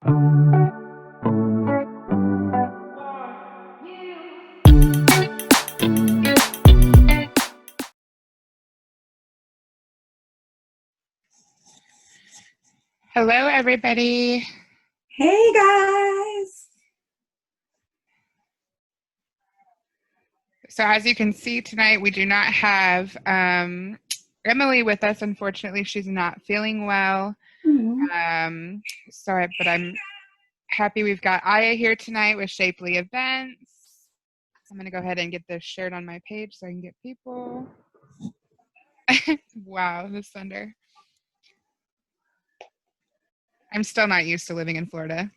Hello, everybody. Hey guys. So as you can see tonight, we do not have Emily with us. Unfortunately, she's not feeling well. But I'm happy we've got Aya here tonight with Shapely Events. I'm going to go ahead and get this shared on my page so I can get people. Wow, this thunder. I'm still not used to living in Florida.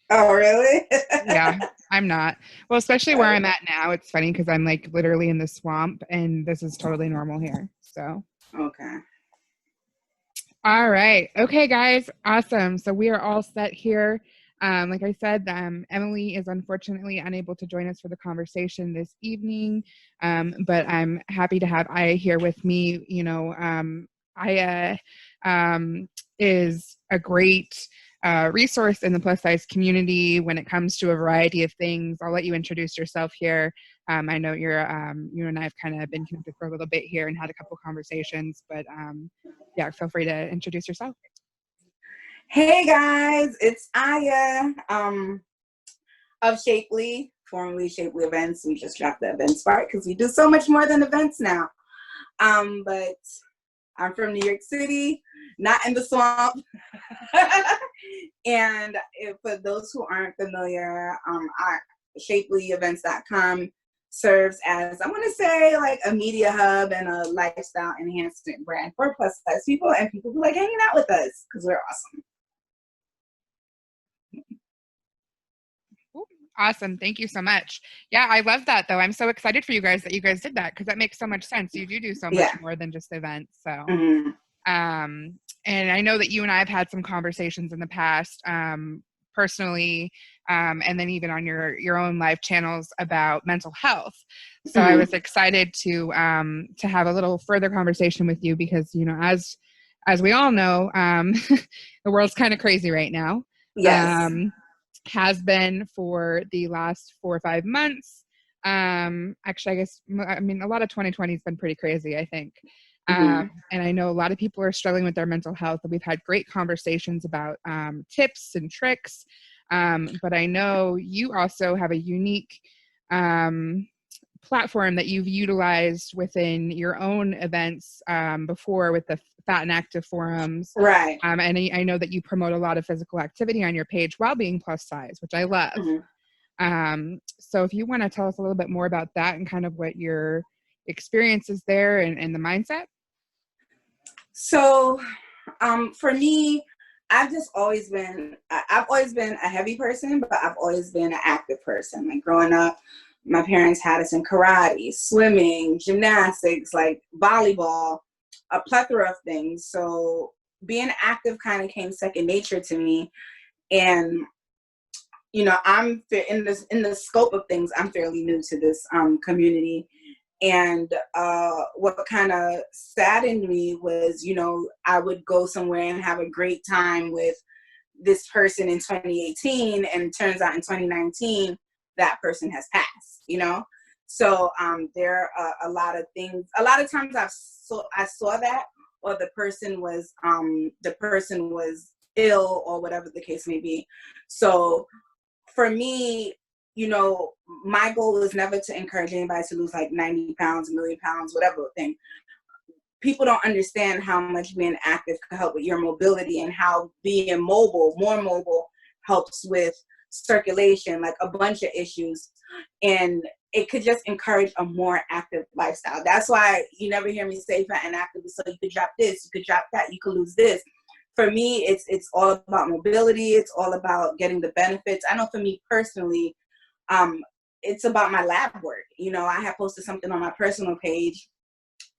Oh, really? Yeah, I'm not. Well, especially where I'm at now. It's funny because I'm like literally in the swamp and this is totally normal here. So. Okay. All right. Okay, guys. Awesome. So we are all set here. Like I said, Emily is unfortunately unable to join us for the conversation this evening, but I'm happy to have Aya here with me. You know, Aya is a great resource in the plus size community when it comes to a variety of things. I'll let you introduce yourself here. I know you and I have kind of been connected for a little bit here and had a couple conversations, but yeah, feel free to introduce yourself. Hey guys, it's Aya of Shapely, formerly Shapely Events. We just dropped the events part because we do so much more than events now. But I'm from New York City, not in the swamp. And for those who aren't familiar, ShapelyEvents.com serves as, I want to say, like a media hub and a lifestyle enhancement brand for plus size people and people who like hanging out with us because we're awesome. Awesome. Thank you so much. Yeah, I love that though. I'm so excited for you guys that you guys did that because that makes so much sense. You do so much more than just events. So, and I know that you and I have had some conversations in the past, personally, and then even on your own live channels about mental health. So I was excited to have a little further conversation with you because, you know, as we all know, the world's kind of crazy right now. Yes. Has been for the last 4 or 5 months. Actually, I mean, a lot of 2020 has been pretty crazy, I think. And I know a lot of people are struggling with their mental health, and we've had great conversations about tips and tricks. But I know you also have a unique platform that you've utilized within your own events before with the Fat and Active forums. Right. And I know that you promote a lot of physical activity on your page while being plus size, which I love. So if you want to tell us a little bit more about that and kind of what your experience is there and the mindset. So for me, I've always been a heavy person, but I've always been an active person. Like growing up, my parents had us in karate, swimming, gymnastics, like volleyball, a plethora of things. So being active kind of came second nature to me. And, you know, I'm in the scope of things, I'm fairly new to this community. And what kind of saddened me was, you know, I would go somewhere and have a great time with this person in 2018, and it turns out in 2019, that person has passed, you know? So there are a lot of things, a lot of times I saw that, or the person was ill or whatever the case may be. So for me, you know, my goal was never to encourage anybody to lose like 90 pounds, a million pounds, whatever thing. People don't understand how much being active can help with your mobility and how being mobile, more mobile, helps with circulation, like a bunch of issues. And it could just encourage a more active lifestyle. That's why you never hear me say fat and active. So you could drop this, you could drop that, you could lose this. For me, it's all about mobility. It's all about getting the benefits. I know for me personally, it's about my lab work. You know, I had posted something on my personal page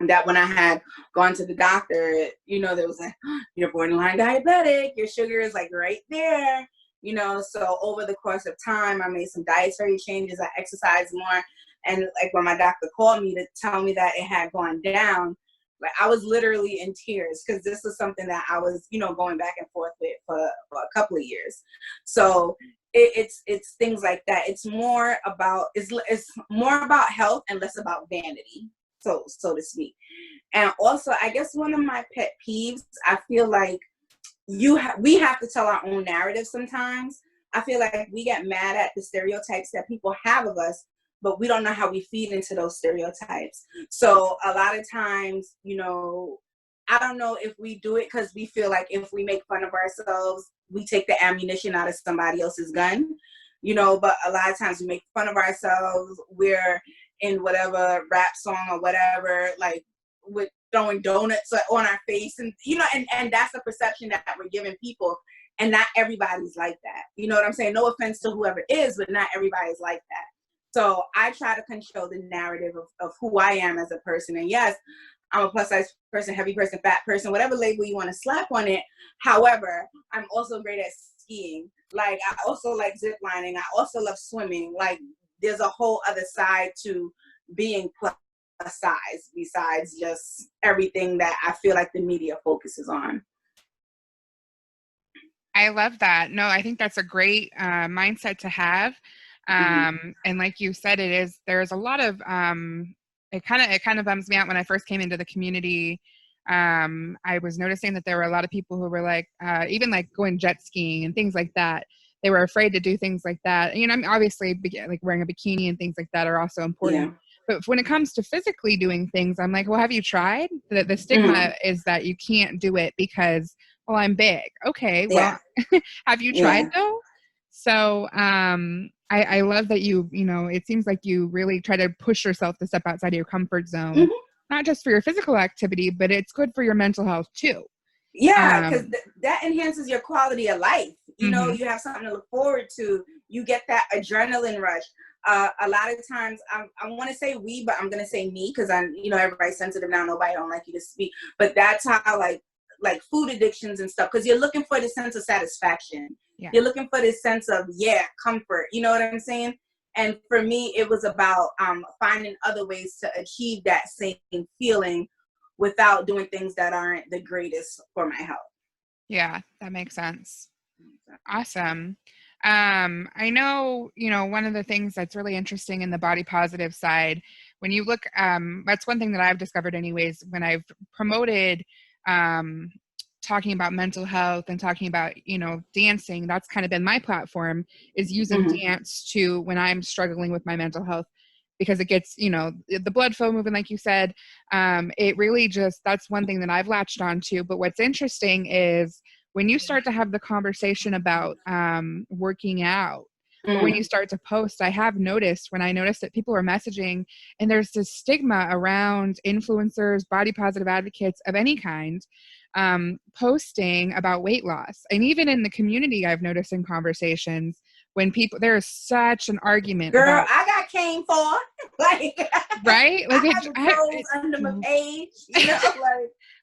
that when I had gone to the doctor, you know, there was like, oh, you're borderline diabetic, your sugar is like right there, you know. So over the course of time, I made some dietary changes, I exercised more. And like when my doctor called me to tell me that it had gone down, Like I was literally in tears because this was something that I was, going back and forth with for a couple of years. So it's things like that. It's more about health and less about vanity, so to speak. And also, I guess one of my pet peeves, I feel like we have to tell our own narrative sometimes. I feel like we get mad at the stereotypes that people have of us, but we don't know how we feed into those stereotypes. So a lot of times, I don't know if we do it because we feel like if we make fun of ourselves, we take the ammunition out of somebody else's gun, but a lot of times we make fun of ourselves. We're in whatever rap song or whatever, like with throwing donuts on our face, and and that's the perception that we're giving people, and not everybody's like that. You know what I'm saying? No offense to whoever is, but not everybody's like that. So I try to control the narrative of who I am as a person. And yes, I'm a plus size person, heavy person, fat person, whatever label you want to slap on it. However, I'm also great at skiing. Like I also like zip lining. I also love swimming. Like there's a whole other side to being plus size besides just everything that I feel like the media focuses on. I love that. No, I think that's a great mindset to have. And like you said, there's a lot of, it kind of bums me out when I first came into the community. I was noticing that there were a lot of people who were like, even like going jet skiing and things like that. They were afraid to do things like that. I mean, obviously like wearing a bikini and things like that are also important. Yeah. But when it comes to physically doing things, I'm like, well, have you tried? The stigma is that you can't do it because, well, I'm big. Okay, well, have you tried though? So I love that it seems like you really try to push yourself to step outside of your comfort zone, not just for your physical activity, but it's good for your mental health too. Yeah, because that enhances your quality of life. You have something to look forward to. You get that adrenaline rush. A lot of times, I want to say we, but I'm going to say me because everybody's sensitive now. Nobody don't like you to speak. But that's how like food addictions and stuff, because you're looking for this sense of satisfaction. Yeah. You're looking for this sense of, comfort. You know what I'm saying? And for me, it was about finding other ways to achieve that same feeling without doing things that aren't the greatest for my health. Yeah, that makes sense. Awesome. I know, one of the things that's really interesting in the body positive side, when you look, that's one thing that I've discovered anyways, when I've promoted talking about mental health and talking about, dancing, that's kind of been my platform, is using dance to when I'm struggling with my mental health, because it gets, the blood flow moving, like you said. It really that's one thing that I've latched onto. But what's interesting is when you start to have the conversation about working out, or when you start to post, I have noticed when I noticed that people are messaging, and there's this stigma around influencers, body positive advocates of any kind, posting about weight loss. And even in the community, I've noticed in conversations, when there is such an argument. Girl, about, I got cane for like right, like I have the pros under my page,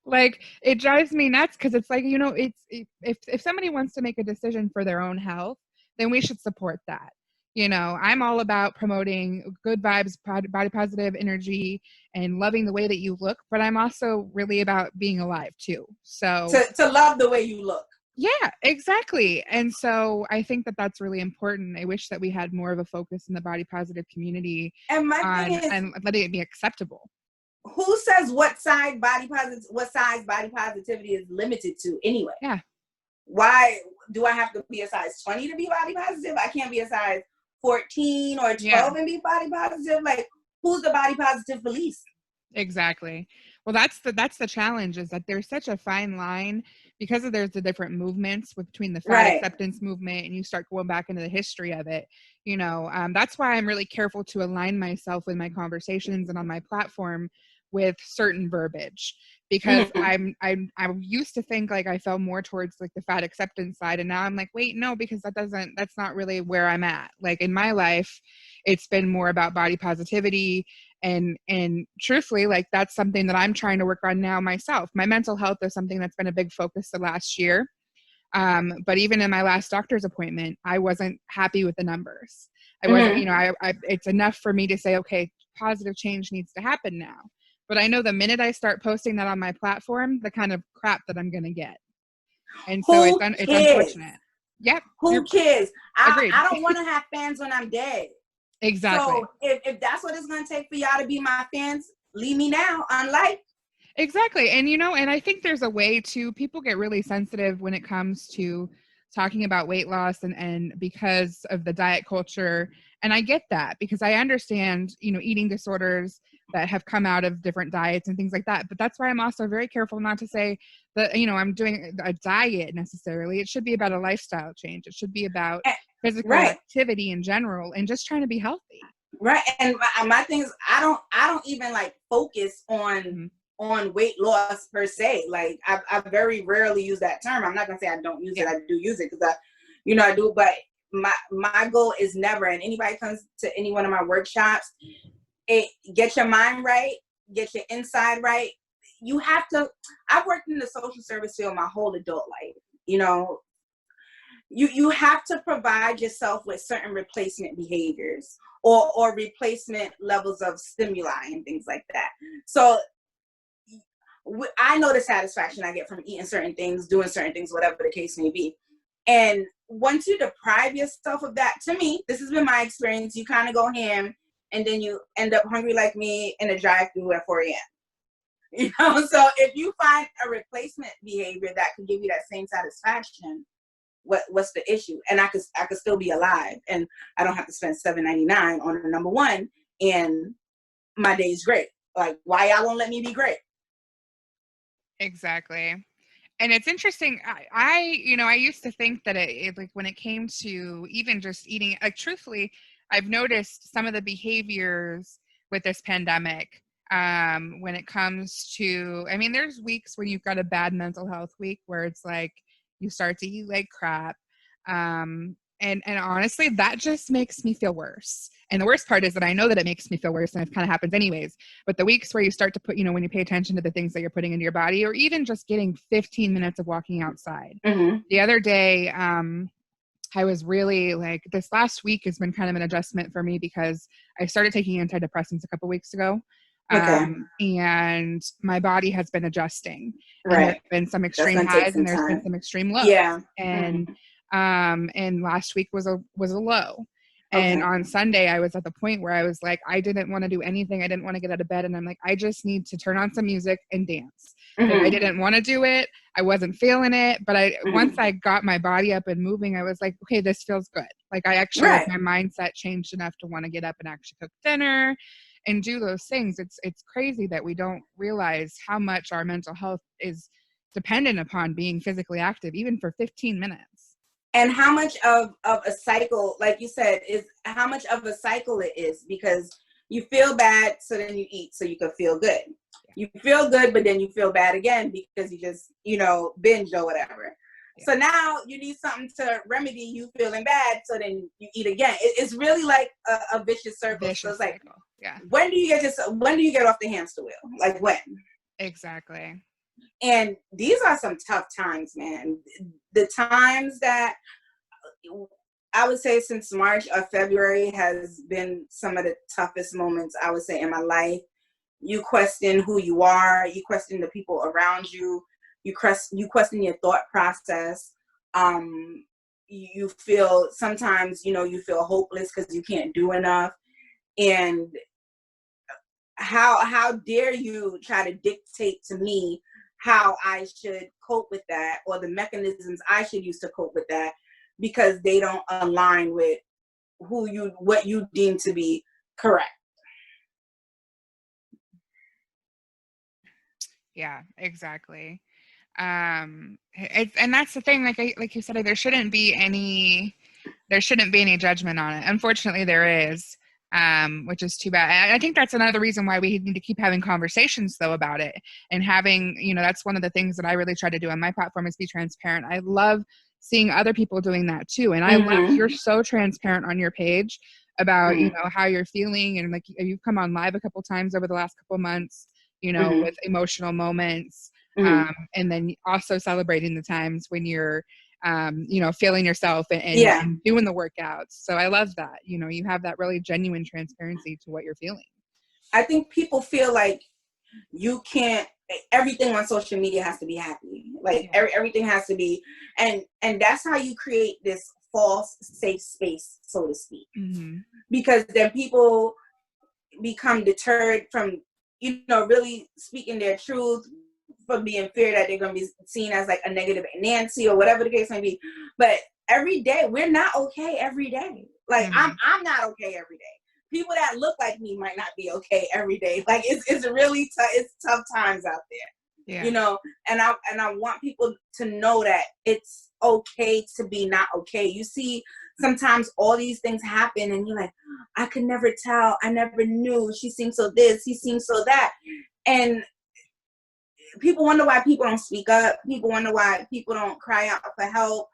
like it drives me nuts, because it's like, it's if somebody wants to make a decision for their own health, then we should support that. I'm all about promoting good vibes, body positive energy, and loving the way that you look, but I'm also really about being alive too. So to love the way you look. Yeah, exactly. And so I think that that's really important. I wish that we had more of a focus in the body positive community, and my thing is, and letting it be acceptable. Who says what size body positivity is limited to anyway? Yeah. Why do I have to be a size 20 to be body positive? I can't be a size 14 or 12 and be body positive. Like, who's the body positive police? Exactly. Well, that's the challenge, is that there's such a fine line, because there's the different movements between the fat acceptance movement, and you start going back into the history of it. That's why I'm really careful to align myself with my conversations and on my platform with certain verbiage, because I used to think like I fell more towards like the fat acceptance side, and now I'm like, wait, no, because that's not really where I'm at. Like in my life, it's been more about body positivity. And truthfully, like that's something that I'm trying to work on now myself. My mental health is something that's been a big focus the last year. But even in my last doctor's appointment, I wasn't happy with the numbers. I wasn't, it's enough for me to say, okay, positive change needs to happen now. but I know the minute I start posting that on my platform, the kind of crap that I'm going to get. And so Who it's cares? unfortunate. Yep. Who cares? Agreed. I don't want to have fans when I'm dead. Exactly. So if that's what it's going to take for y'all to be my fans, leave me now, unlike. Exactly. And, you know, and I think there's a way to, people get really sensitive when it comes to talking about weight loss and because of the diet culture. And I get that because I understand, you know, eating disorders that have come out of different diets and things like that. But that's why I'm also very careful not to say that, you know, I'm doing a diet necessarily. It should be about a lifestyle change. It should be about physical Right. activity in general and just trying to be healthy. Right. And my thing is, I don't even like focus on weight loss per se. Like I very rarely use that term. I'm not gonna say I don't use it. I do use it because I do. But my goal is never. And anybody comes to any one of my workshops, get your mind right, get your inside right. You have to. I've worked in the social service field my whole adult life. You know, you have to provide yourself with certain replacement behaviors or replacement levels of stimuli and things like that. So I know the satisfaction I get from eating certain things, doing certain things, whatever the case may be. And once you deprive yourself of that, to me, this has been my experience, you kind of go ham and then you end up hungry like me in a drive-thru at 4 a.m. You know, so if you find a replacement behavior that can give you that same satisfaction, what's the issue? And I could still be alive, and I don't have to spend $7.99 on a number one, and my day's great. Like, why y'all won't let me be great? Exactly. And it's interesting. I used to think that it like when it came to even just eating, like truthfully, I've noticed some of the behaviors with this pandemic. When it comes to, I mean, there's weeks when you've got a bad mental health week where it's like you start to eat like crap. And honestly, that just makes me feel worse. And the worst part is that I know that it makes me feel worse, and it kind of happens anyways. But the weeks where you start to put, you know, when you pay attention to the things that you're putting into your body, or even just getting 15 minutes of walking outside. Mm-hmm. The other day, I was really like, this last week has been kind of an adjustment for me because I started taking antidepressants a couple weeks ago. Okay. And my body has been adjusting, and there's Right. been some extreme highs and there's been some extreme lows. Yeah. And and last week was a low. And Okay. on Sunday, I was at the point where I was like, I didn't want to do anything. I didn't want to get out of bed. And I'm like, I just need to turn on some music and dance. Like, I didn't want to do it. I wasn't feeling it. But once I got my body up and moving, I was like, okay, this feels good. Like, I actually, like, my mindset changed enough to want to get up and actually cook dinner and do those things. It's crazy that we don't realize how much our mental health is dependent upon being physically active, even for 15 minutes. And how much of a cycle, like you said, is how much of a cycle it is, because you feel bad, so then you eat so you can feel good. You feel good, but then you feel bad again because you just, binge or whatever. Yeah. So now you need something to remedy you feeling bad, so then you eat again. It's really like a vicious circle. So it's like, yeah. When do you get off the hamster wheel? Like when? Exactly. And these are some tough times, man. The times that I would say since March or February has been some of the toughest moments, I would say, in my life. You question who you are. You question the people around you. You question your thought process. You feel sometimes, you feel hopeless because you can't do enough. And how dare you try to dictate to me how I should cope with that, or the mechanisms I should use to cope with that, because they don't align with what you deem to be correct. Yeah, exactly. And that's the thing, like you said, there shouldn't be any judgment on it. Unfortunately, there is. Which is too bad. I think that's another reason why we need to keep having conversations though about it, and having, that's one of the things that I really try to do on my platform is be transparent. I love seeing other people doing that too. And I love you're so transparent on your page about, how you're feeling. And like, you've come on live a couple times over the last couple months, with emotional moments. And then also celebrating the times when you're feeling yourself and doing the workouts. So I love that, you have that really genuine transparency to what you're feeling. I think people feel like You can't, everything on social media has to be happy. Like everything has to be, and that's how you create this false safe space, so to speak. Mm-hmm. Because then people become deterred from, really speaking their truth, from being feared that they're going to be seen as like a negative Nancy or whatever the case may be. But every day, we're not okay every day. Like Mm-hmm. I'm not okay every day. People that look like me might not be okay every day. Like it's really it's tough times out there. Yeah. And I want people to know that it's okay to be not okay. You see sometimes all these things happen and you're like, I could never tell, I never knew, she seems so this, he seems so that. And people wonder why people don't speak up. People wonder why people don't cry out for help.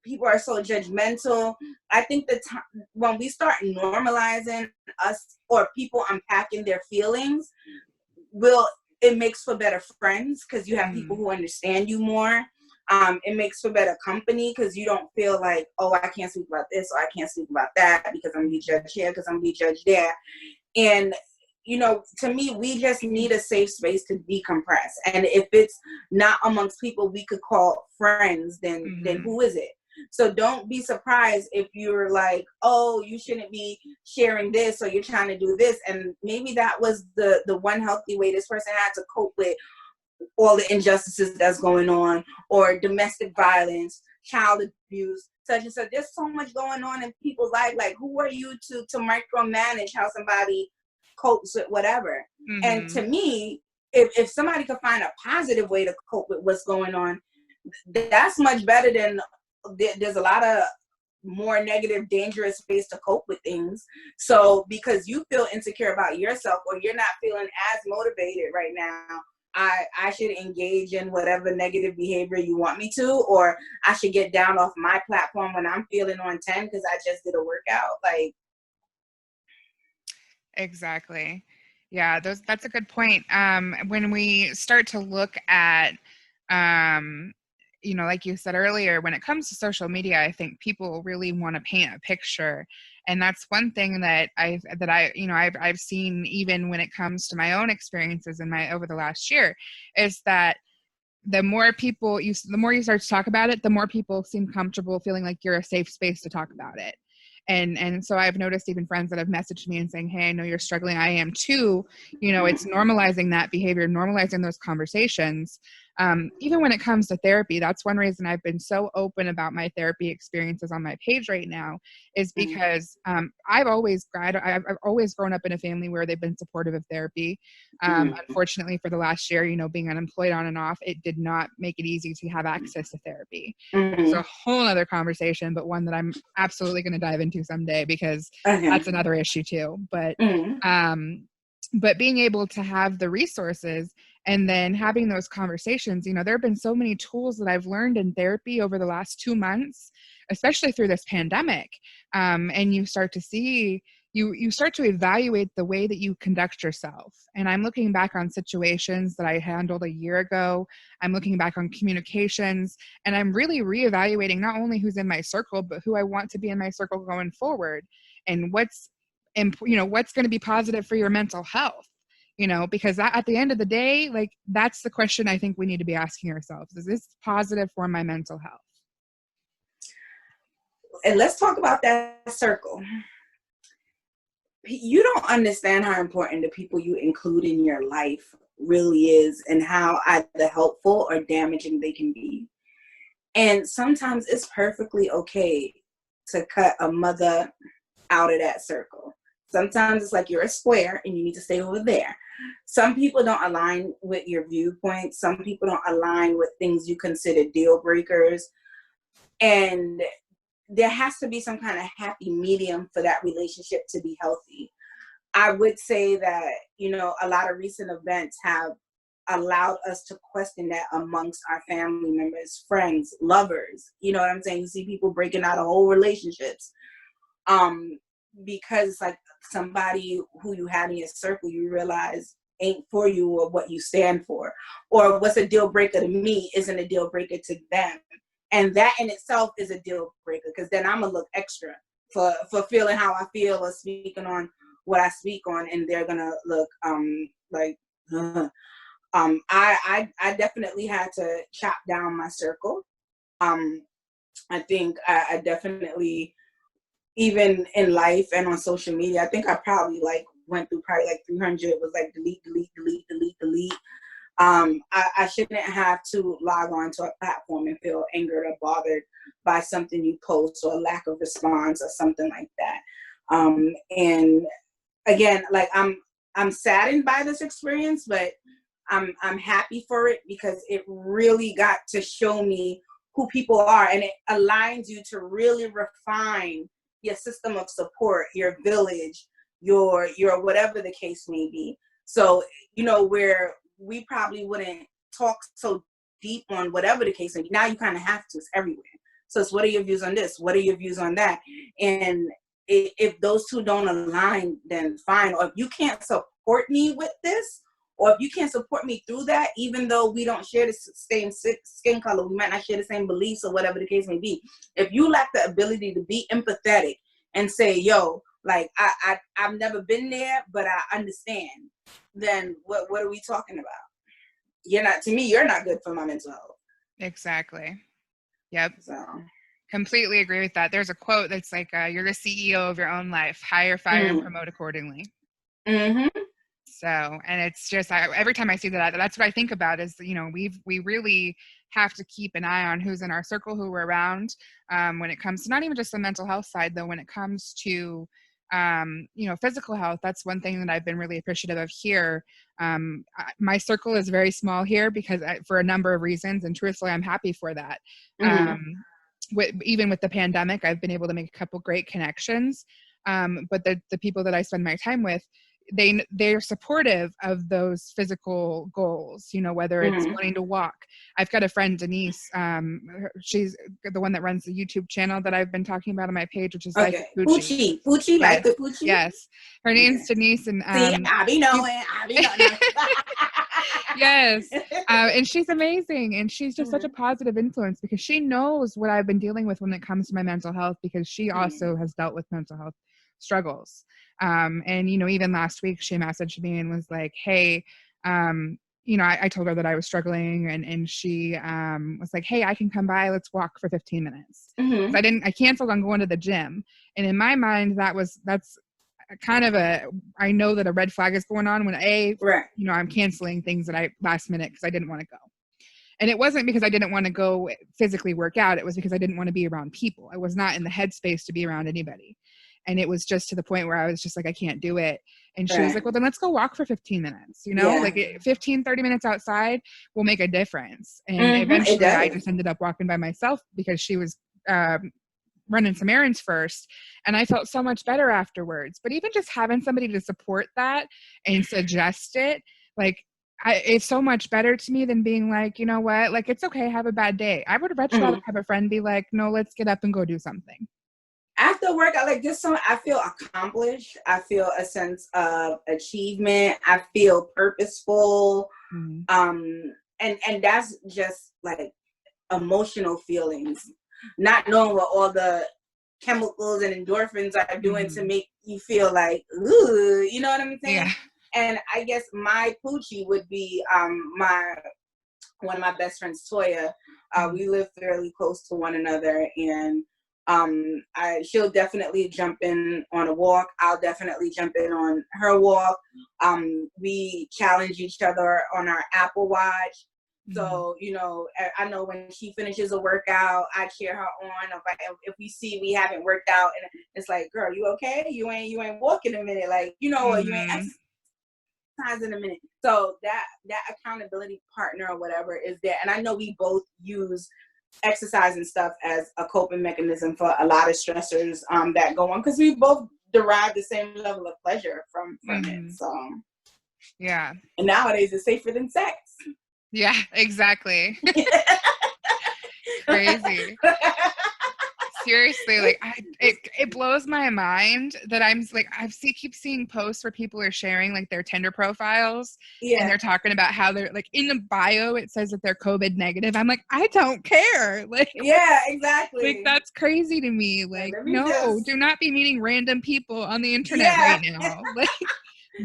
People are so judgmental. I think when we start normalizing us or people unpacking their feelings, it makes for better friends because you have people who understand you more. It makes for better company because you don't feel like, oh, I can't speak about this or I can't speak about that because I'm going to be judged here, because I'm going to be judged there. And to me, we just need a safe space to decompress. And if it's not amongst people we could call friends, then who is it? So don't be surprised if you're like, oh, you shouldn't be sharing this or you're trying to do this. And maybe that was the one healthy way this person had to cope with all the injustices that's going on, or domestic violence, child abuse, such and such. There's so much going on in people's life. Like, who are you to micromanage how somebody copes with whatever? And to me, if somebody could find a positive way to cope with what's going on, that's much better than there's a lot of more negative, dangerous ways to cope with things. So because you feel insecure about yourself or you're not feeling as motivated right now, I should engage in whatever negative behavior you want me to, or I should get down off my platform when I'm feeling on 10 because I just did a workout. Like, exactly. Yeah, that's a good point. When we start to look at, like you said earlier, when it comes to social media, I think people really want to paint a picture. And that's one thing that I've seen, even when it comes to my own experiences over the last year, is that the more you start to talk about it, the more people seem comfortable feeling like you're a safe space to talk about it. And so I've noticed even friends that have messaged me and saying, hey, I know you're struggling. I am too. It's normalizing that behavior, normalizing those conversations. Even when it comes to therapy, that's one reason I've been so open about my therapy experiences on my page right now, is because I've always grown up in a family where they've been supportive of therapy. Unfortunately, for the last year, being unemployed on and off, it did not make it easy to have access to therapy. It's a whole other conversation, but one that I'm absolutely going to dive into someday, because that's another issue too. But being able to have the resources and then having those conversations, there have been so many tools that I've learned in therapy over the last 2 months, especially through this pandemic. And you start to see, you start to evaluate the way that you conduct yourself. And I'm looking back on situations that I handled a year ago. I'm looking back on communications, and I'm really reevaluating not only who's in my circle, but who I want to be in my circle going forward, and what's going to be positive for your mental health. Because at the end of the day, like, that's the question I think we need to be asking ourselves: is this positive for my mental health? And let's talk about that circle. You don't understand how important the people you include in your life really is, and how either helpful or damaging they can be. And sometimes it's perfectly okay to cut a mother out of that circle. Sometimes it's like you're a square and you need to stay over there. Some people don't align with your viewpoints. Some people don't align with things you consider deal breakers. And there has to be some kind of happy medium for that relationship to be healthy. I would say that, a lot of recent events have allowed us to question that amongst our family members, friends, lovers. You know what I'm saying? You see people breaking out of whole relationships. Because like somebody who you have in your circle, you realize ain't for you or what you stand for, or what's a deal breaker to me isn't a deal breaker to them. And that in itself is a deal breaker, because then I'm gonna look extra for feeling how I feel or speaking on what I speak on, and they're gonna look like, I definitely had to chop down my circle. I think I definitely, even in life and on social media, I think I probably like went through probably like 300. It was like delete, delete, delete, delete, delete. I shouldn't have to log on to a platform and feel angered or bothered by something you post or a lack of response or something like that. And again, like I'm saddened by this experience, but I'm happy for it because it really got to show me who people are, and it aligns you to really refine your system of support, your village, your whatever the case may be. So, you know, where we probably wouldn't talk so deep on whatever the case may be, now you kind of have to. It's everywhere. So it's, what are your views on this? What are your views on that? And if those two don't align, then fine. Or if you can't support me with this, or if you can't support me through that, even though we don't share the same skin color, we might not share the same beliefs or whatever the case may be. If you lack the ability to be empathetic and say, yo, like, I've never been there, but I understand, then what are we talking about? You're not, to me, you're not good for my mental health. Exactly. Yep. So completely agree with that. There's a quote that's like, you're the CEO of your own life. Hire, fire, and promote accordingly. Mm-hmm. So, and it's just, every time I see that, that's what I think about is, you know, we really have to keep an eye on who's in our circle, who we're around, when it comes to not even just the mental health side, though, when it comes to, you know, physical health. That's one thing that I've been really appreciative of here. My circle is very small here because for a number of reasons, and truthfully, I'm happy for that. Even with the pandemic, I've been able to make a couple great connections. But the people that I spend my time with, they're supportive of those physical goals, you know, whether it's wanting to walk. I've got a friend, Denise, she's the one that runs the YouTube channel that I've been talking about on my page, which is Life with Poochie. Poochie, Yes. Life with Poochie. Yes, her name's Denise, and see, I be knowing. Yes, and she's amazing, and she's just such a positive influence because she knows what I've been dealing with when it comes to my mental health, because she also has dealt with mental health struggles. And, you know, even last week she messaged me and was like, hey, you know, I told her that I was struggling, and she was like, hey, I can come by, let's walk for 15 minutes. I canceled on going to the gym. And in my mind, that's kind of I know that a red flag is going on when you know, I'm canceling things that I last minute because I didn't want to go. And it wasn't because I didn't want to go physically work out. It was because I didn't want to be around people. I was not in the headspace to be around anybody. And it was just to the point where I was just like, I can't do it. And she was like, well, then let's go walk for 15 minutes, you know, like 15, 30 minutes outside will make a difference. And eventually I just ended up walking by myself because she was running some errands first, and I felt so much better afterwards. But even just having somebody to support that and suggest it, like, it's so much better to me than being like, you know what, like, it's okay, have a bad day. I would much rather have a friend be like, no, let's get up and go do something. After work, I like this. I feel accomplished. I feel a sense of achievement. I feel purposeful. And that's just like emotional feelings. Not knowing what all the chemicals and endorphins are doing to make you feel like, ooh, you know what I'm saying? Yeah. And I guess my Poochie would be one of my best friends, Toya. We live fairly close to one another, and she'll definitely jump in on a walk. I'll definitely jump in on her walk. We challenge each other on our Apple Watch. So, you know, I know when she finishes a workout, I cheer her on. If we see we haven't worked out, and it's like, girl, you okay? You ain't walking a minute, like, you know, or you ain't exercising in a minute. So that accountability partner or whatever is there. And I know we both use exercise and stuff as a coping mechanism for a lot of stressors that go on, because we both derive the same level of pleasure from it. So yeah. And nowadays it's safer than sex. Yeah, exactly. Crazy. Seriously, like it blows my mind that I'm like, keep seeing posts where people are sharing like their Tinder profiles, and they're talking about how they're like, in the bio it says that they're COVID negative. I'm like, I don't care. Like, yeah, exactly. Like, that's crazy to me. Like, no, do not be meeting random people on the internet right now. Like,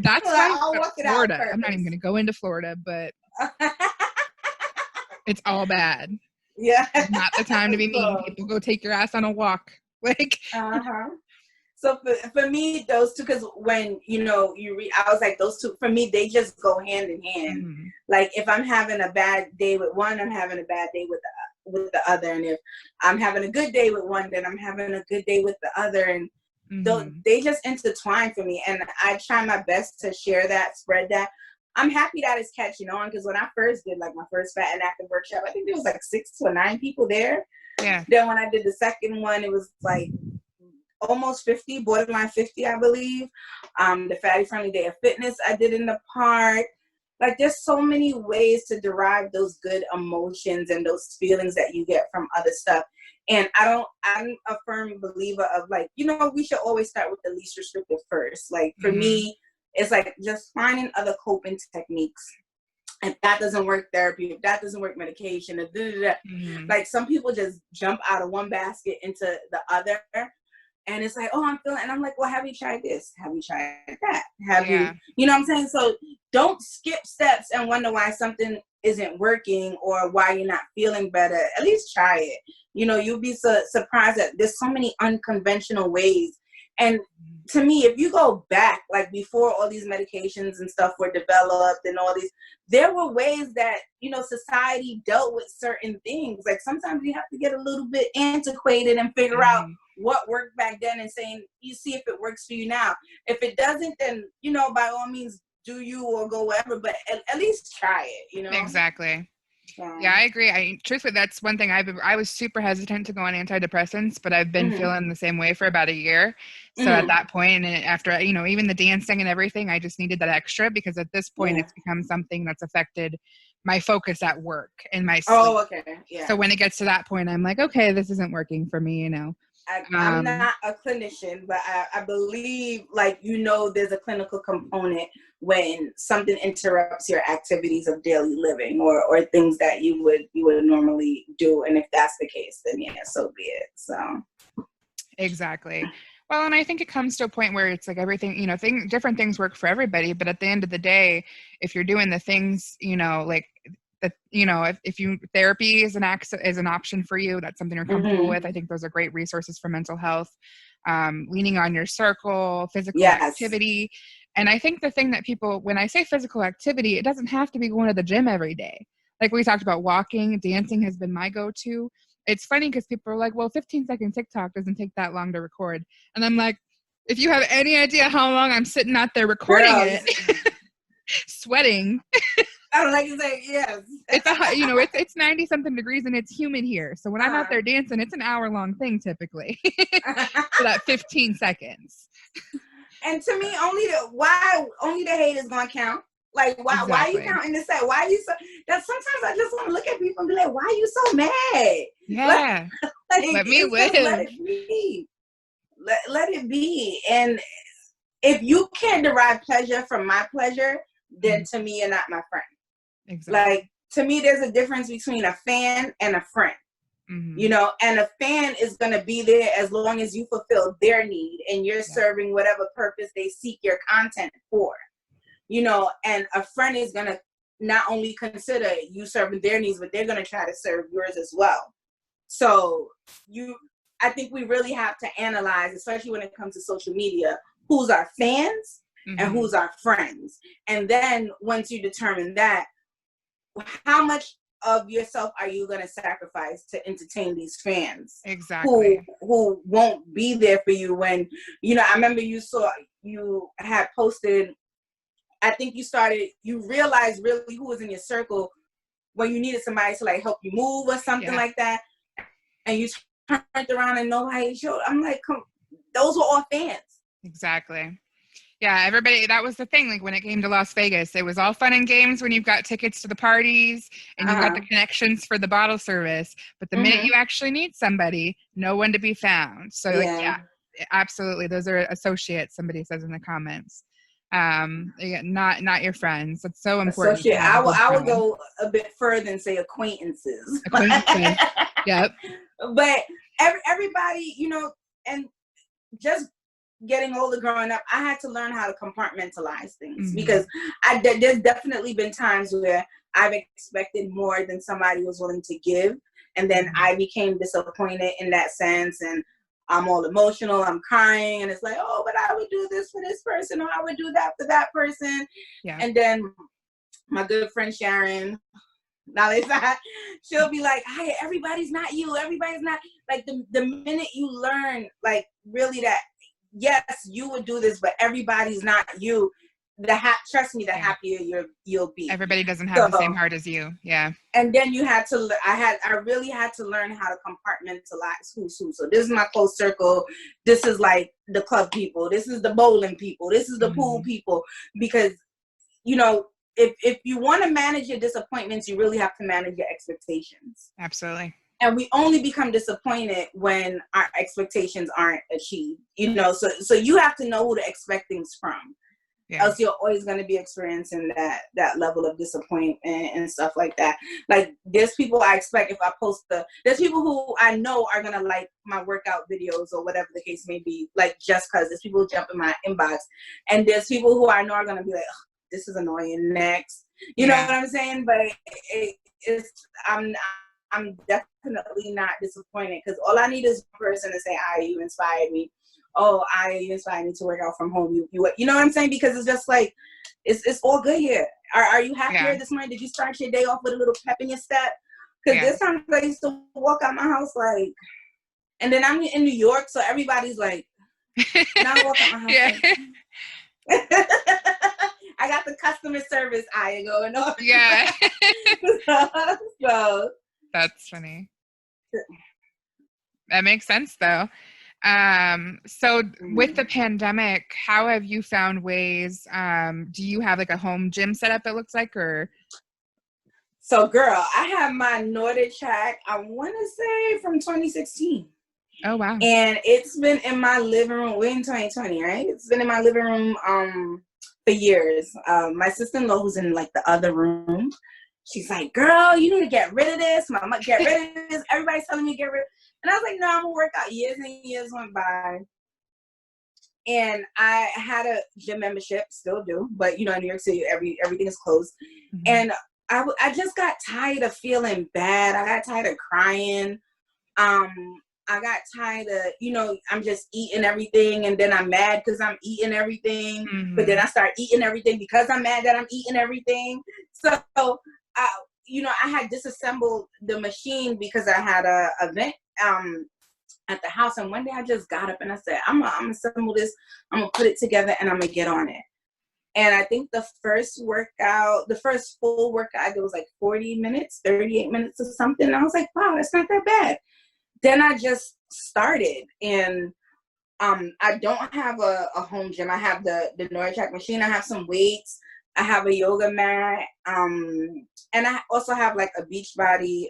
That's Like, why I'll work it out Florida. I'm not even first. going to go into Florida, but it's all bad. Yeah. Not the time to be meeting So, people. Go take your ass on a walk. Like, uh-huh. So for me, those two, because when, you know, I was like, those two, for me, they just go hand in hand. mm-hmm. Like, if I'm having a bad day with one, I'm having a bad day with the other. And if I'm having a good day with one, then I'm having a good day with the other. And Mm-hmm. they just intertwine for me. And I try my best to share that, spread that. I'm happy that it's catching on, because when I first did like my first Fat and Active workshop, I think there was like 6 to 9 people there. Yeah. Then when I did the second one, it was like almost 50, borderline 50, I believe. The Fatty Friendly Day of Fitness I did in the park. Like, there's so many ways to derive those good emotions and those feelings that you get from other stuff. And I'm a firm believer of, like, you know, we should always start with the least restrictive first. Like, for Mm-hmm. me, it's like just finding other coping techniques. If that doesn't work, therapy. If that doesn't work, medication. Mm-hmm. Like, some people just jump out of one basket into the other. And it's like, oh, I'm feeling, and I'm like, well, have you tried this? Have you tried that? Have Yeah. you know what I'm saying? So don't skip steps and wonder why something isn't working or why you're not feeling better. At least try it. You know, you'll be surprised that there's so many unconventional ways. And to me, if you go back, like before all these medications and stuff were developed and all these, there were ways that, you know, society dealt with certain things. Like, sometimes you have to get a little bit antiquated and figure out Mm-hmm. what worked back then and saying, you see if it works for you now. If it doesn't, then, you know, by all means, do you or go wherever, but at least try it, you know? Exactly. Yeah, I agree. Truthfully, that's one thing I was super hesitant to go on antidepressants, but I've been feeling the same way for about a year. So at that point, and after, you know, even the dancing and everything, I just needed that extra, because at this point it's become something that's affected my focus at work and my sleep. Oh, okay. Yeah. So when it gets to that point, I'm like, okay, this isn't working for me, you know. I'm not a clinician, but I believe, like, you know, there's a clinical component when something interrupts your activities of daily living or things that you would normally do. And if that's the case, then yeah, so be it. So exactly. Well, and I think it comes to a point where it's like everything, you know, different things work for everybody. But at the end of the day, if you're doing the things, you know, like that, you know, if you therapy is an option for you, that's something you're comfortable with. I think those are great resources for mental health. Leaning on your circle, physical activity. And I think the thing that people, when I say physical activity, it doesn't have to be going to the gym every day. Like we talked about, walking, dancing has been my go-to. It's funny because people are like, well, 15-second TikTok doesn't take that long to record. And I'm like, if you have any idea how long I'm sitting out there recording it, sweating. I don't like to say yes. It's 90 something degrees and it's humid here. So when I'm out there dancing, it's an hour-long thing typically for that 15 seconds. And to me, only the hate is gonna count. Like, why are you counting this out? Why are you so that sometimes I just want to look at people and be like, why are you so mad? Yeah. Let me live. Let it be. Let it be. And if you can't derive pleasure from my pleasure, then to me you're not my friend. Exactly. Like, to me, there's a difference between a fan and a friend. You know, and a fan is going to be there as long as you fulfill their need and you're serving whatever purpose they seek your content for. You know, and a friend is going to not only consider you serving their needs, but they're going to try to serve yours as well. So I think we really have to analyze, especially when it comes to social media, who's our fans and who's our friends. And then once you determine that, how much of yourself are you going to sacrifice to entertain these fans? Exactly. Who won't be there for you when, you know, I remember you had posted, I think you realized really who was in your circle when you needed somebody to like help you move or something like that. And you turned around and nobody showed. I'm like, those were all fans. Exactly. Yeah, everybody, that was the thing. Like when it came to Las Vegas, it was all fun and games when you've got tickets to the parties and you've got the connections for the bottle service. But the minute you actually need somebody, no one to be found. So yeah, absolutely. Those are associates, somebody says in the comments. Not your friends. It's so important. Associate. I would go a bit further and say acquaintances. Acquaintances. Yep. But everybody, you know, and just getting older, growing up, I had to learn how to compartmentalize things, Mm-hmm. because there's definitely been times where I've expected more than somebody was willing to give, and then Mm-hmm. I became disappointed in that sense, and I'm all emotional, I'm crying, and it's like, oh, but I would do this for this person, or I would do that for that person. Yeah. And then my good friend Sharon, now it's not, she'll be like, hey, everybody's not you, everybody's not, like, the minute you learn, like, really that, yes, you would do this, but everybody's not you, trust me, the Yeah. happier you'll be. Everybody doesn't have the same So, heart as you. Yeah. and then you had to, I really had to learn how to compartmentalize who's who. So this is my close circle. This is like the club people. This is the bowling people. This is the pool people. Because, you know, if you want to manage your disappointments, you really have to manage your expectations. Absolutely. And we only become disappointed when our expectations aren't achieved. You know, so you have to know who to expect things from. Yeah. Else you're always going to be experiencing that level of disappointment and stuff like that. Like, there's people I expect, if I post there's people who I know are going to like my workout videos or whatever the case may be, like, just because there's people who jump in my inbox, and there's people who I know are going to be like, this is annoying, next, you know what I'm saying? But I'm definitely not disappointed, because all I need is one person to say, you inspired me. Oh, you inspired me to work out from home. You know what I'm saying? Because it's just like, it's all good here. Are you happier this morning? Did you start your day off with a little pep in your step? Because there's times I used to walk out my house like, and then I'm in New York, so everybody's like, and I walk out my house like, I got the customer service eye going on. Yeah. So That's funny. That makes sense, though. So with the pandemic, how have you found ways? Do you have like a home gym setup, it looks like, or? So, girl, I have my Nordic track, I want to say from 2016. Oh, wow. And it's been in my living room. We're in 2020, right? It's been in my living room for years. My sister-in-law, who's in like the other room, she's like, girl, you need to get rid of this. Mama, get rid of this. Everybody's telling me to get rid of it. And I was like, no, I'm going to work out. Years and years went by. And I had a gym membership, still do. But, you know, in New York City, everything is closed. Mm-hmm. And I just got tired of feeling bad. I got tired of crying. I got tired of, you know, I'm just eating everything, and then I'm mad because I'm eating everything. Mm-hmm. But then I start eating everything because I'm mad that I'm eating everything. So, you know, I had disassembled the machine because I had a event at the house. And one day I just got up and I said, I'm gonna assemble this. I'm going to put it together and I'm going to get on it. And I think the first full workout I did was like 40 minutes, 38 minutes or something. And I was like, wow, that's not that bad. Then I just started, and I don't have a home gym. I have the NordTrack machine. I have some weights. I have a yoga mat, and I also have like a Beachbody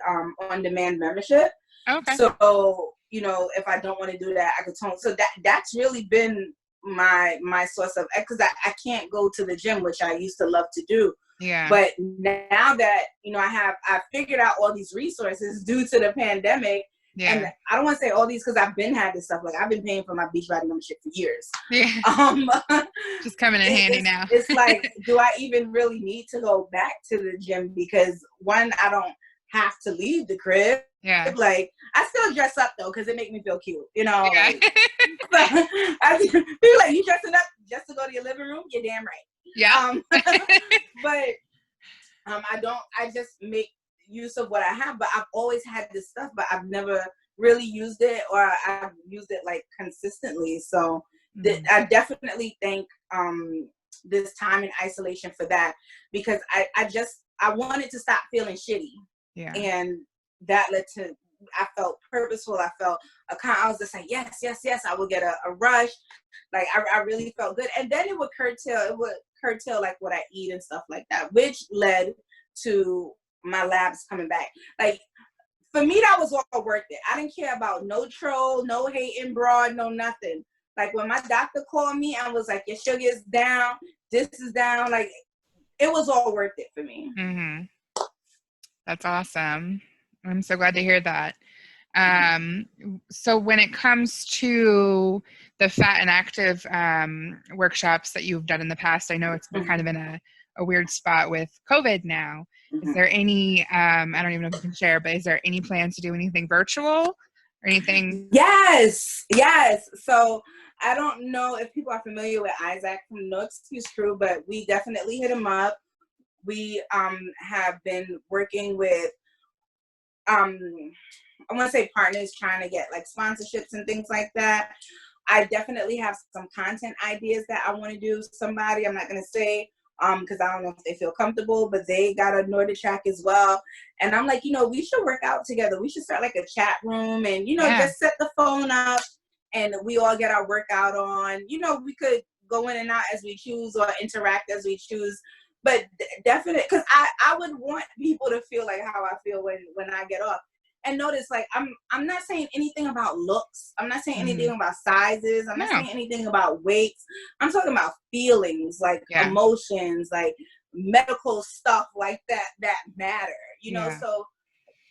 on-demand membership. Okay. So, you know, if I don't want to do that, I could tone. So that's really been my source of, because I can't go to the gym, which I used to love to do. Yeah. But now that, you know, I figured out all these resources due to the pandemic. Yeah. And I don't want to say all these because I've been had this stuff. Like, I've been paying for my Beachbody membership for years. Yeah. Just coming in handy now. It's like, do I even really need to go back to the gym? Because one, I don't have to leave the crib. Yeah. Like, I still dress up though because it makes me feel cute. You know. Yeah. Like, people like, you dressing up just to go to your living room? You're damn right. Yeah. But I just make use of what I have, but I've always had this stuff, but I've never really used it, or I've used it like consistently. So I definitely thank this time in isolation for that, because I wanted to stop feeling shitty. Yeah. And that led to, I felt purposeful. I felt I was just like, yes, I would get a rush. Like, I really felt good. And then it would curtail like what I eat and stuff like that, which led to my labs coming back. Like, for me, that was all worth it. I didn't care about no troll, no hating broad, no nothing. Like, when my doctor called me and was like, your sugar's down, this is down, like, it was all worth it for me. Mm-hmm. That's awesome. I'm so glad to hear that. So when it comes to the fat and active workshops that you've done in the past, I know it's been kind of in a weird spot with COVID now. Is there any, I don't even know if you can share, but is there any plans to do anything virtual or anything? Yes, yes. So I don't know if people are familiar with Isaac from No Excuse Crew, but we definitely hit him up. We have been working with I want to say partners trying to get like sponsorships and things like that. I definitely have some content ideas that I want to do. Somebody, I'm not going to say because I don't know if they feel comfortable, but they got a Nordic track as well. And I'm like, we should work out together. We should start like a chat room and, just set the phone up and we all get our workout on. We could go in and out as we choose or interact as we choose. But definitely, because I would want people to feel like how I feel when I get off. And notice, like, I'm not saying anything about looks. I'm not saying anything about sizes. I'm not saying anything about weights. I'm talking about feelings, like emotions, like medical stuff like that matter, So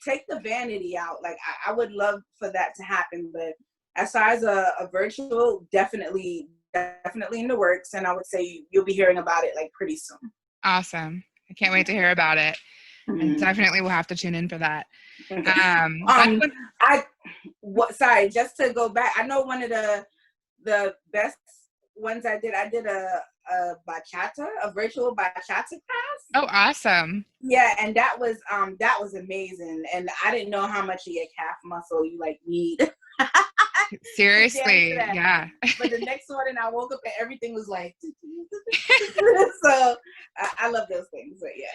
take the vanity out. Like, I would love for that to happen. But as far as a virtual, definitely in the works. And I would say you'll be hearing about it, like, pretty soon. Awesome. I can't wait to hear about it. And definitely we'll have to tune in for that. Sorry, just to go back, I know one of the best ones I did a bachata, a virtual bachata class. Oh, awesome. Yeah, and that was amazing. And I didn't know how much of your calf muscle you like need. Seriously, yeah. But the next morning I woke up and everything was like so I love those things, but yeah.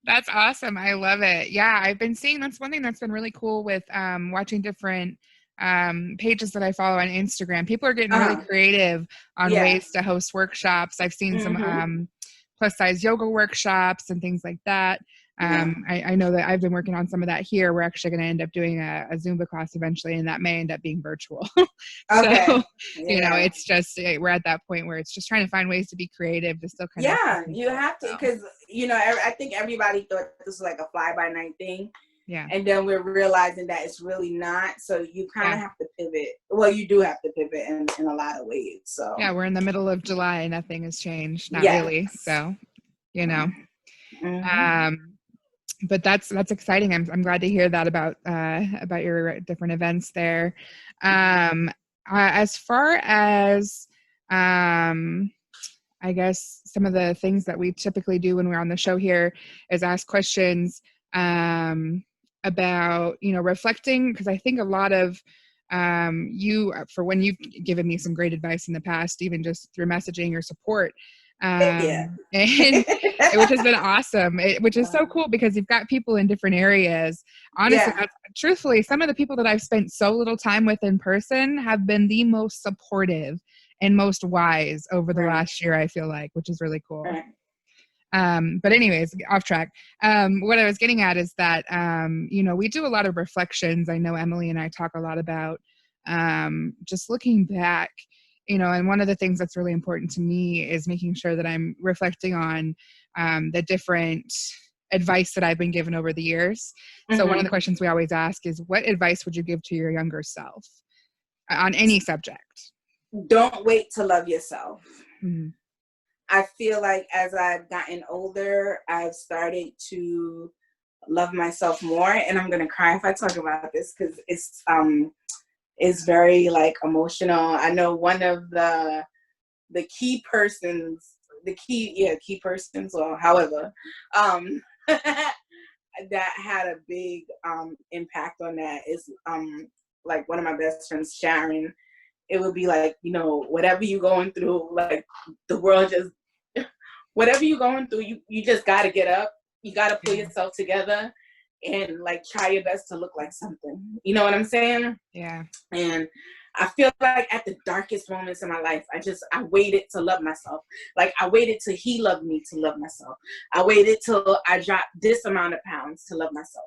That's awesome. I love it. Yeah, I've been seeing, that's one thing that's been really cool with watching different pages that I follow on Instagram. People are getting really creative on ways to host workshops. I've seen some plus size yoga workshops and things like that. I know that I've been working on some of that here. We're actually going to end up doing a Zumba class eventually, and that may end up being virtual. So, it's just, we're at that point where it's just trying to find ways to be creative to still kind of. Yeah, you have to, because, I think everybody thought this was like a fly-by-night thing. Yeah. And then we're realizing that it's really not. So you kind of have to pivot. Well, you do have to pivot in a lot of ways. So yeah, we're in the middle of July and nothing has changed. Not really. So, but that's exciting. I'm glad to hear that about your different events there. As far as I guess some of the things that we typically do when we're on the show here is ask questions about reflecting, because I think a lot of for when you've given me some great advice in the past, even just through messaging or support, and which has been awesome, which is so cool because you've got people in different areas. Honestly, truthfully, some of the people that I've spent so little time with in person have been the most supportive and most wise over the last year, I feel like, which is really cool. But anyways, off track. What I was getting at is that, we do a lot of reflections. I know Emily and I talk a lot about just looking back, and one of the things that's really important to me is making sure that I'm reflecting on the different advice that I've been given over the years. So one of the questions we always ask is, what advice would you give to your younger self on any subject? Don't wait to love yourself. I feel like as I've gotten older, I've started to love myself more. And I'm going to cry if I talk about this because it's very like emotional. I know one of the key persons, key persons or however, that had a big impact on that is like one of my best friends, Sharon. It would be like, whatever you're going through, like the world just, whatever you're going through, you just got to get up. You got to pull yourself together and like try your best to look like something. You know what I'm saying? Yeah. And I feel like at the darkest moments in my life, I waited to love myself. Like I waited till he loved me to love myself. I waited till I dropped this amount of pounds to love myself.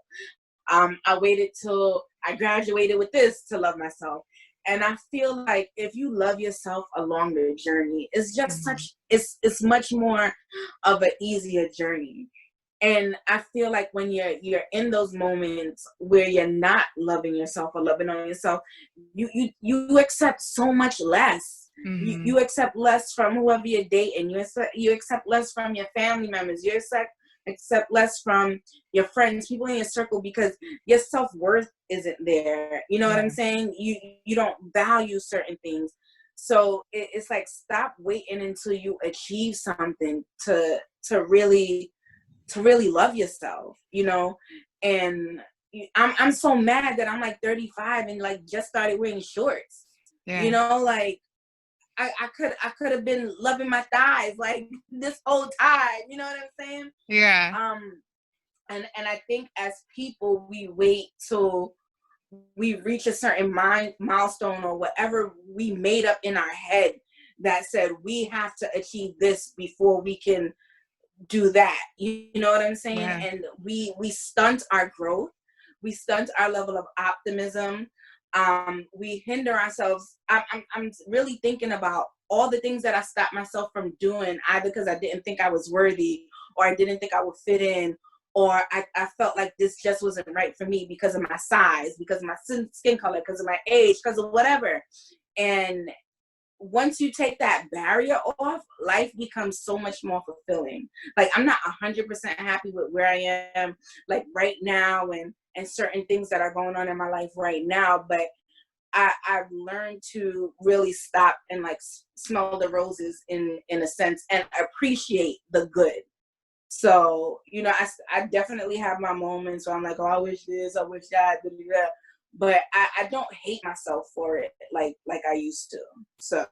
I waited till I graduated with this to love myself. And I feel like if you love yourself along the journey, it's just it's much more of an easier journey. And I feel like when you're in those moments where you're not loving yourself or loving on yourself, you accept so much less. You accept less from whoever you're dating. You accept less from your family members. You accept less from your friends, people in your circle, because your self-worth isn't there. You know what I'm saying? You don't value certain things. So it's like, stop waiting until you achieve something to really love yourself, you know. And I'm so mad that I'm like 35 and like just started wearing shorts. You know, like I could have been loving my thighs like this whole time. You know what I'm saying? Yeah. And I think as people, we wait till we reach a certain milestone or whatever we made up in our head that said we have to achieve this before we can do that. You know what I'm saying? Yeah. And we stunt our growth. We stunt our level of optimism. We hinder ourselves. I'm really thinking about all the things that I stopped myself from doing, either because I didn't think I was worthy, or I didn't think I would fit in, or I felt like this just wasn't right for me because of my size, because of my skin color, because of my age, because of whatever. And once you take that barrier off, life becomes so much more fulfilling. Like, I'm not 100% happy with where I am, like right now, and certain things that are going on in my life right now. But I've learned to really stop and like smell the roses in a sense, and appreciate the good. So, you know, I definitely have my moments where I'm like, oh, I wish this, I wish that, da, da, da. But I don't hate myself for it like I used to. So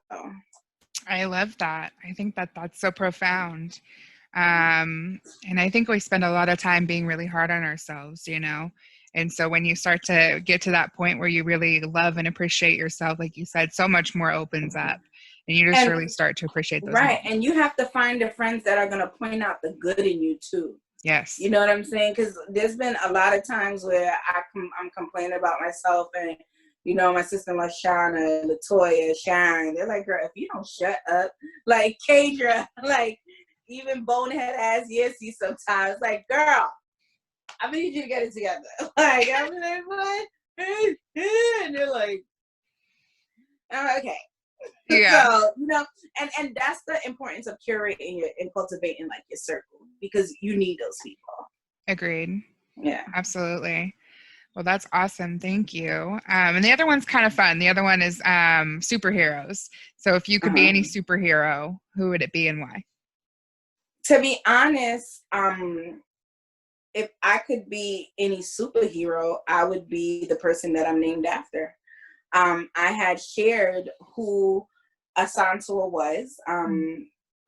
I love that. I think that that's so profound. And I think we spend a lot of time being really hard on ourselves, you know? And so when you start to get to that point where you really love and appreciate yourself, like you said, so much more opens up, and you just really start to appreciate those right. moments. And you have to find the friends that are going to point out the good in you too. Yes. You know what I'm saying? Because there's been a lot of times where I'm complaining about myself, and, you know, my sister-in-law, Shauna, Latoya, Sharon, they're like, girl, if you don't shut up, like Kadra, like even bonehead ass Yessie sometimes, like, girl, I need you to get it together. Like, I'm like, what? And they're like, okay. Yeah. So, you know, and that's the importance of curating and cultivating like your circle, because you need those people. Agreed. Yeah. Absolutely. Well, that's awesome. Thank you. And the other one's kind of fun. The other one is superheroes. So if you could be any superhero, who would it be and why? To be honest, if I could be any superhero, I would be the person that I'm named after. I had shared who Asantua was.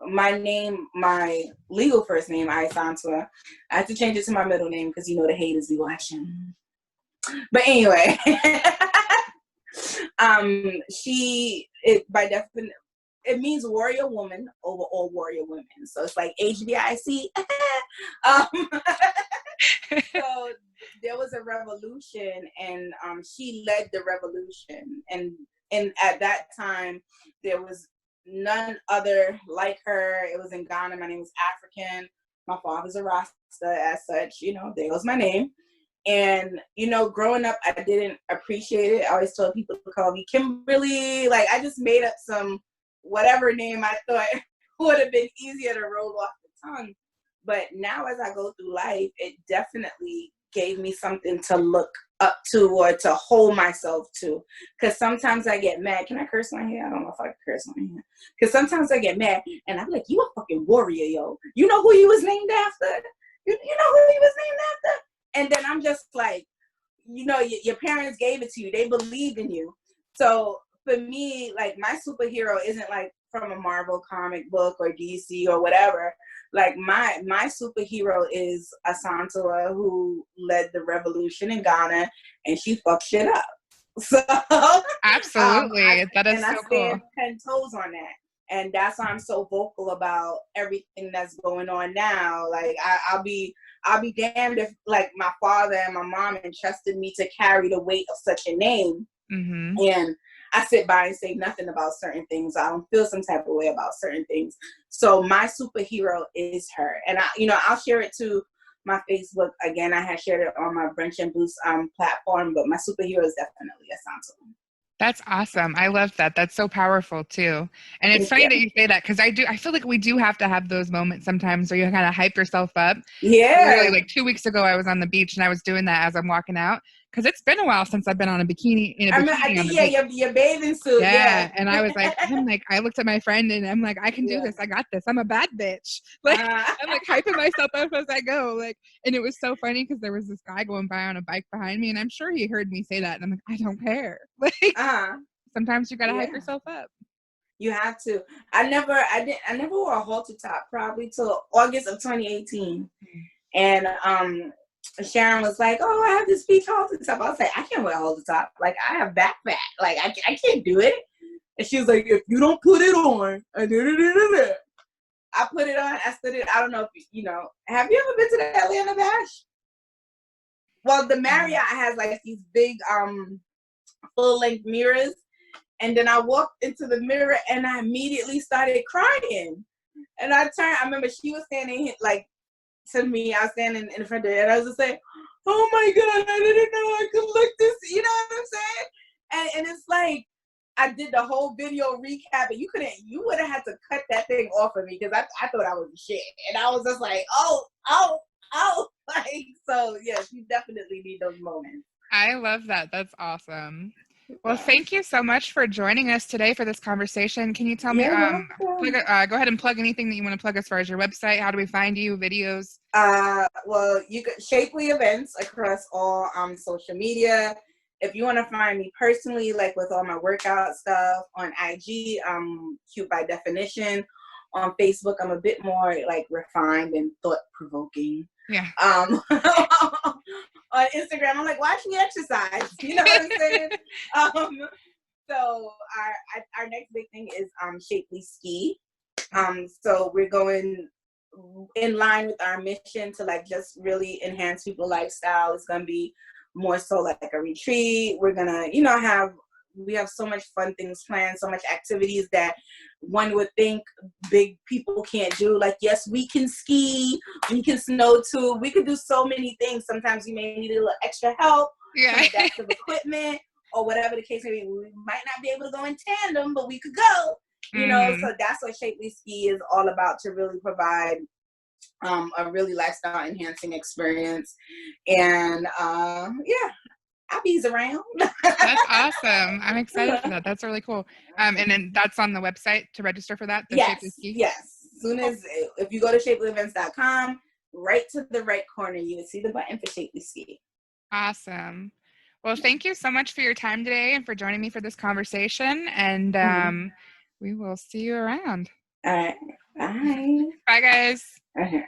My name, my legal first name, Asantua. I had to change it to my middle name because, you know, the haters be watching. But anyway, by definition, it means warrior woman over all warrior women. So it's like HBIC. So there was a revolution, and she led the revolution. And at that time, there was none other like her. It was in Ghana. My name was African. My father's a Rasta, as such. You know, there goes my name. And, you know, growing up, I didn't appreciate it. I always told people to call me Kimberly. Like, I just made up some whatever name I thought would have been easier to roll off the tongue. But now as I go through life, it definitely gave me something to look up to or to hold myself to. Because sometimes I get mad. Can I curse on here? I don't know if I can curse on here. Because sometimes I get mad and I'm like, you a fucking warrior, yo. You know who you was named after? You know who you was named after? And then I'm just like, you know, your parents gave it to you. They believed in you. So for me, like, my superhero isn't like from a Marvel comic book or DC or whatever. Like, my superhero is Asantua, who led the revolution in Ghana, and she fucked shit up. So Absolutely. That is I so stand cool. 10 toes on that. And that's why I'm so vocal about everything that's going on now. Like, I'll be damned if, like, my father and my mom entrusted me to carry the weight of such a name. Mm-hmm. And I sit by and say nothing about certain things. I don't feel some type of way about certain things. So my superhero is her. And I'll share it too. my Facebook. Again, I had shared it on my Brunch and Boost platform, but my superhero is definitely Asante. That's awesome. I love that. That's so powerful too. And it's Thank funny you. that you say that because I feel like we do have to have those moments sometimes where you kind of hype yourself up. Literally, Yeah. like 2 weeks ago, I was on the beach and I was doing that as I'm walking out because it's been a while since I've been on a bikini I on think the beach. your bathing suit. Yeah. Yeah, and I was like, I looked at my friend and I'm like, I can do Yeah. this. I got this. I'm a bad bitch. Like, I'm like hyping myself up as I go. Like, and it was so funny because there was this guy going by on a bike behind me, and I'm sure he heard me say that, and I'm like, I don't care. Like, sometimes you gotta hype Yeah. yourself up. You have to. I never wore a halter top probably till August of 2018. And Sharon was like, "Oh, I have this beach halter top." I was like, "I can't wear a halter top. Like, I have back fat. Like, I can't do it." And she was like, "If you don't put it on," I put it on. I stood it. I don't know if you know. Have you ever been to the Atlanta Bash? Well, the Marriott has like these big full length mirrors. And then I walked into the mirror and I immediately started crying. And I turned, I remember she was standing like to me, I was standing in front of her and I was just like, oh my God, I didn't know I could look this, you know what I'm saying? And it's like, I did the whole video recap and you would have had to cut that thing off of me because I thought I was shit. And I was just like, oh, like, so yes, you definitely need those moments. I love that. That's awesome. Well, thank you so much for joining us today for this conversation. Can you tell me, You're welcome. go ahead and plug anything that you want to plug as far as your website? How do we find you? Videos? Well, you could Shapely Events across all social media. If you want to find me personally, like with all my workout stuff on IG, Cute by Definition. On Facebook, I'm a bit more like refined and thought provoking. Yeah. On Instagram, I'm like, watch me exercise. You know what I'm saying? So our next big thing is Shapely Ski. So we're going in line with our mission to like just really enhance people's lifestyle. It's gonna be more so like a retreat. We're gonna, we have so much fun things planned, so much activities that one would think big people can't do. Like, yes, we can ski, we can snow tube, we can do so many things. Sometimes you may need a little extra help, some adaptive equipment, or whatever the case may be. We might not be able to go in tandem, but we could go. So that's what Shapely Ski is all about, to really provide a really lifestyle enhancing experience. And I'll be around. That's awesome. I'm excited for that. That's really cool. And then that's on the website to register for that, the Shapely Ski? Yes. Soon as, if you go to shapelyevents.com, right to the right corner, you will see the button for Shapely Ski. Awesome. Well, thank you so much for your time today and for joining me for this conversation. And we will see you around. All right. Bye. Bye, guys. Okay.